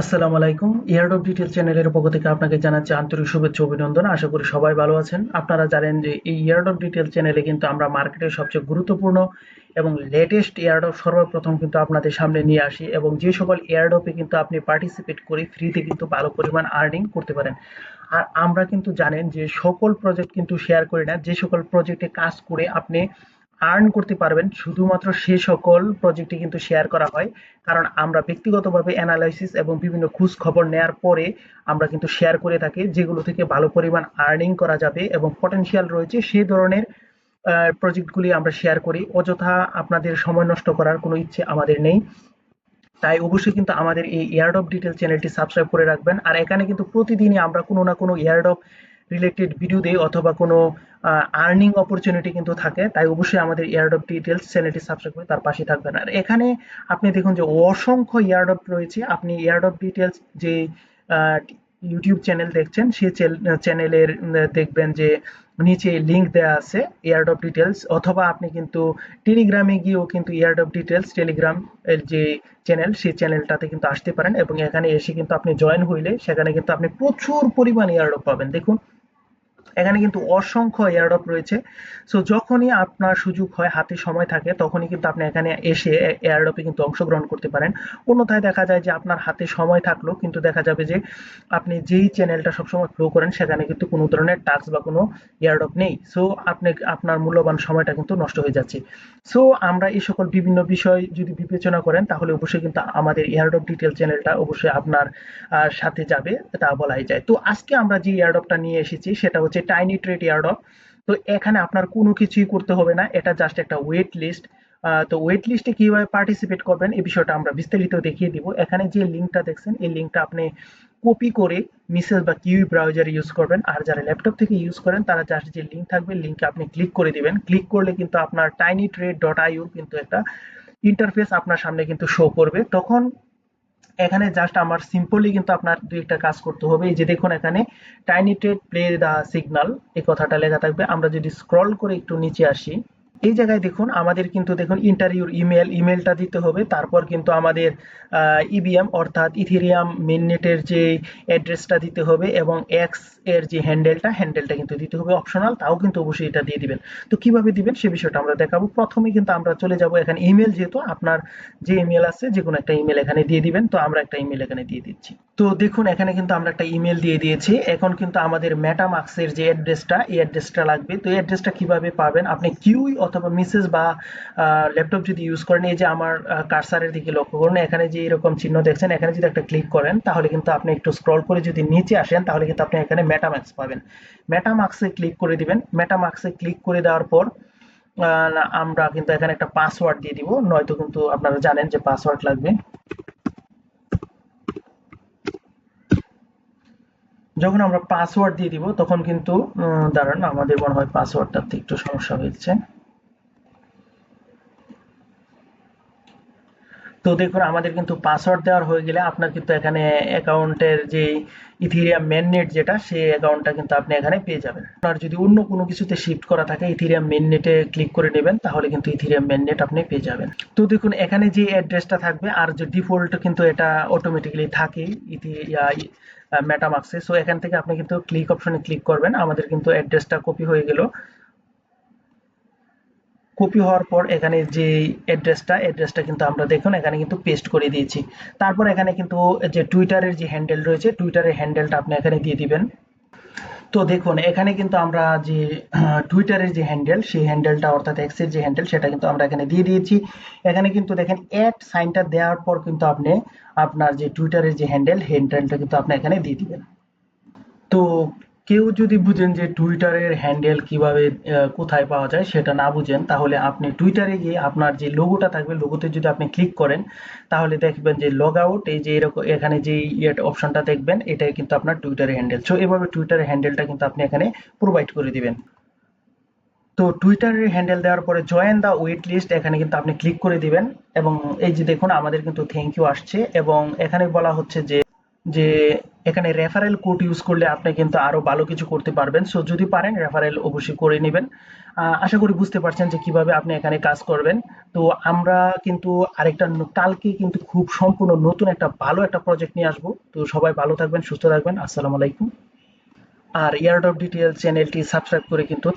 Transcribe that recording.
আসসালামু আলাইকুম। Yard of details চ্যানেলের পক্ষ থেকে আপনাকে জানাচ্ছি আন্তরিক শুভেচ্ছা ও অভিনন্দন। আশা করি সবাই ভালো আছেন। আপনারা জানেন যে এই ইয়ার্ড অফ ডিটেইলস চ্যানেলে কিন্তু আমরা মার্কেটের সবচেয়ে গুরুত্বপূর্ণ এবং লেটেস্ট ইয়ার্ড অফ সর্বপ্রথম কিন্তু আপনাদের সামনে নিয়ে আসি, এবং যে সকল ইয়ার্ড অফে কিন্তু আপনি পার্টিসিপেট করে ফ্রিতে কিন্তু ভালো পরিমাণ আর্নিং করতে পারেন। আর আমরা কিন্তু জানেন যে সকল প্রজেক্ট কিন্তু শেয়ার করি না। যে সকল প্রজেক্টে কাজ করে আপনি আর্ন করতে পারবেন শুধুমাত্র সে সকল প্রজেক্টে কিন্তু শেয়ার করা হয়। কারণ আমরা ব্যক্তিগতভাবে অ্যানালাইসিস এবং বিভিন্ন খোঁজ খবর নেওয়ার পরে আমরা কিন্তু শেয়ার করে থাকি যেগুলো থেকে ভালো পরিমাণ আর্নিং করা যাবে এবং পটেনশিয়াল রয়েছে সেই ধরনের প্রজেক্টগুলি আমরা শেয়ার করি। অযথা আপনাদের সময় নষ্ট করার কোনো ইচ্ছে আমাদের নেই। তাই অবশ্যই কিন্তু আমাদের এই ইয়ার্ড অফ ডিটেল চ্যানেলটি সাবস্ক্রাইব করে রাখবেন। আর এখানে কিন্তু প্রতিদিনই আমরা কোনো না কোনো ইয়ার্ড অফ রিলেটেড ভিডিও দেই অথবা কোনো আর্নিং অপরচুনিটি কিন্তু থাকে। তাই অবশ্যই আমাদের ইয়ার্ড অফ ডিটেলস চ্যানেলটি সাবস্ক্রাইব করে তার পাশে থাকবেন। আর এখানে আপনি দেখুন যে অসংখ্য ইয়ার্ড অফ রয়েছে। আপনি ইয়ার্ড অফ ডিটেলস যে ইউটিউব চ্যানেল দেখছেন সেই চ্যানেলের দেখবেন যে নিচে লিংক দেওয়া আছে ইয়ার্ড অফ ডিটেলস, অথবা আপনি কিন্তু টেলিগ্রামে গিয়েও কিন্তু ইয়ার্ড অফ ডিটেলস টেলিগ্রাম এর যে চ্যানেল সেই চ্যানেলটাতে কিন্তু আসতে পারেন, এবং এখানে এসে কিন্তু আপনি জয়েন হইলে সেখানে কিন্তু আপনি প্রচুর পরিমাণ ইয়ার্ড অফ পাবেন। দেখুন এখানে কিন্তু অসংখ্য এয়ারড্রপ রয়েছে। সো যখনই আপনার সুযোগ হয়, হাতে সময় থাকে, তখনই কিন্তু আপনি এখানে এসে এয়ারড্রপে কিন্তু অংশগ্রহণ করতে পারেন। অন্যথায় দেখা যায় যে আপনার হাতে সময় থাকলেও কিন্তু দেখা যাবে যে আপনি যেই চ্যানেলটা সবসময় ফলো করেন সেখানে কিন্তু কোনো ধরনের টাস্ক বা কোনো এয়ারড্রপ নেই। সো আপনি আপনার মূল্যবান সময়টা কিন্তু নষ্ট হয়ে যাচ্ছে। সো আমরা এই সকল বিভিন্ন বিষয় যদি বিবেচনা করেন তাহলে অবশ্যই কিন্তু আমাদের এয়ারড্রপ ডিটেল চ্যানেলটা অবশ্যই আপনার সাথে যাবে, তা বলাই যায়। তো আজকে আমরা যে এয়ারড্রপটা নিয়ে এসেছি সেটা হচ্ছে টাইনি ট্রেড এয়ারড্রপ। তো এখানে আপনার কোনো কিছুই করতে হবে না, এটা জাস্ট একটা ওয়েট লিস্ট। তো ওয়েট লিস্টে কিভাবে পার্টিসিপেট করবেন এই বিষয়টা আমরা বিস্তারিত দেখিয়ে দিব। এখানে যে লিঙ্কটা দেখছেন এই লিঙ্কটা আপনি কপি করে মিসেস বা কিউই ব্রাউজার ইউজ করবেন, আর যারা ল্যাপটপ থেকে ইউজ করেন তারা জাস্ট যে লিঙ্ক থাকবে লিঙ্কে আপনি ক্লিক করে দিবেন। ক্লিক করলে কিন্তু আপনার টাইনি ট্রেড ডট আইউ কিন্তু একটা ইন্টারফেস আপনার সামনে কিন্তু শো করবে। তখন এখানে জাস্ট আমার সিম্পলি কিন্তু আপনার দুই একটা কাজ করতে হবে। এই যে দেখুন এখানে tiny trade play the signal এই কথাটা লেখা থাকবে। আমরা যদি স্ক্রল করে একটু নিচে আসি, এই জায়গায় দেখুন আমাদের কিন্তু দেখুন ইন্টারভিউর ইমেলটা দিতে হবে। তারপর কিন্তু আমাদের ইভিএম অর্থাৎ ইথেরিয়াম মেইননেটের যে অ্যাড্রেসটা দিতে হবে, এবং এক্স এর যে হ্যান্ডেলটা কিন্তু দিতে হবে অপশনাল, তাও কিন্তু অবশ্যই এটা দিয়ে দিবেন। তো কিভাবে দিবেন সে বিষয়টা আমরা দেখাবো। প্রথমে কিন্তু আমরা চলে যাব এখানে ইমেল, যেহেতু আপনার যে ইমেল আছে যে কোনো একটা ইমেল এখানে দিয়ে দিবেন। তো আমরা একটা ইমেল এখানে দিয়ে দিচ্ছি। তো দেখুন এখানে কিন্তু আমরা একটা ইমেল দিয়ে দিয়েছি। এখন কিন্তু আমাদের মেটামাক্সের যে অ্যাড্রেসটা এই অ্যাড্রেসটা লাগবে। তো এই অ্যাড্রেসটা কিভাবে পাবেন, আপনি কিউই অথবা মিসেস বা ল্যাপটপ যদি ইউজ করেন, এই যে আমার কার্সারের দিকে লক্ষ্য করুন, এখানে যে এরকম চিহ্ন দেখছেন এখানে যদি একটা ক্লিক করেন তাহলে কিন্তু আপনি একটু স্ক্রল করে যদি নিচে আসেন তাহলে কিন্তু আপনি এখানে মেটামাক্স পাবেন। মেটামাক্সে ক্লিক করে দিবেন। মেটামাক্সে ক্লিক করে দেওয়ার পর আমরা কিন্তু এখানে একটা পাসওয়ার্ড দিয়ে দিব, নয়তো কিন্তু আপনারা জানেন যে পাসওয়ার্ড লাগবে। যখন আমরা পাসওয়ার্ড দিয়ে দিব তখন কিন্তু দাঁড়ান, আমাদের মনে হয় পাসওয়ার্ডটাতে একটু সমস্যা হয়েছে। তো দেখুন আমাদের কিন্তু পাসওয়ার্ড দেওয়ার হয়ে গেলে আপনার কিন্তু এখানে অ্যাকাউন্টের যে ইথেরিয়াম মেননেট যেটা সেই অ্যাকাউন্টটা কিন্তু আপনি এখানে পেয়ে যাবেন। আর যদি অন্য কোনো কিছুতে শিফট করা থাকে ইথেরিয়াম মেননেটে ক্লিক করে নেবেন তাহলে কিন্তু ইথেরিয়াম মেননেট আপনি পেয়ে যাবেন। তো দেখুন এখানে যে অ্যাড্রেসটা থাকবে আর যে ডিফল্ট কিন্তু এটা অটোমেটিক্যালি থাকে মেটামাক্সে। সো এখান থেকে আপনি কিন্তু ক্লিক অপশনে ক্লিক করবেন। আমাদের কিন্তু অ্যাড্রেসটা কপি হয়ে গেল। কপি হওয়ার পর এখানে যে অ্যাড্রেসটা কিন্তু আমরা দেখুন এখানে কিন্তু পেস্ট করে দিয়েছি। তারপর এখানে কিন্তু যে টুইটারের যে হ্যান্ডেল রয়েছে টুইটারের হ্যান্ডেলটা আপনি এখানে দিয়ে দিবেন। তো দেখুন এখানে কিন্তু আমরা যে টুইটারের যে হ্যান্ডেল সেই হ্যান্ডেলটা অর্থাৎ এক্সের যে হ্যান্ডেল সেটা কিন্তু আমরা এখানে দিয়ে দিয়েছি। এখানে কিন্তু দেখেন অ্যাড সাইনটা দেওয়ার পর কিন্তু আপনি আপনার যে টুইটারের যে হ্যান্ডেলটা কিন্তু আপনি এখানে দিয়ে দিবেন। তো কেউ যদি বুঝেন যে টুইটারের হ্যান্ডেল কিভাবে কোথায় পাওয়া যায় সেটা না বুঝেন, তাহলে আপনি টুইটারে গিয়ে আপনার যে লোগোটা থাকবে লোগোতে যদি আপনি ক্লিক করেন তাহলে দেখবেন যে লগ আউট, এই যে এরকম এখানে যে অপশনটা দেখবেন এটাই কিন্তু আপনার টুইটারের হ্যান্ডেল। সো এভাবে টুইটারের হ্যান্ডেলটা কিন্তু আপনি এখানে প্রোভাইড করে দিবেন। তো টুইটারের হ্যান্ডেল দেওয়ার পরে জয়েন দা ওয়েট লিস্ট এখানে কিন্তু আপনি ক্লিক করে দিবেন, এবং এই যে দেখুন আমাদের কিন্তু থ্যাংক ইউ আসছে, এবং এখানে বলা হচ্ছে যে যে এখানে রেফারেল কোড ইউজ করলে আপনি কিন্তু আরো ভালো কিছু করতে পারবেন। সো যদি পারেন রেফারেল অবশ্যই করে নেবেন। আশা করি বুঝতে পারছেন যে কিভাবে আপনি এখানে কাজ করবেন। তো আমরা কিন্তু আরেকটা কালকে কিন্তু খুব সম্পূর্ণ নতুন একটা ভালো একটা প্রজেক্ট নিয়ে আসবো। তো সবাই ভালো থাকবেন, সুস্থ থাকবেন। আসসালামু আলাইকুম। আর এয়ারড্রপ ডিটেইলস চ্যানেলটি সাবস্ক্রাইব করে কিন্তু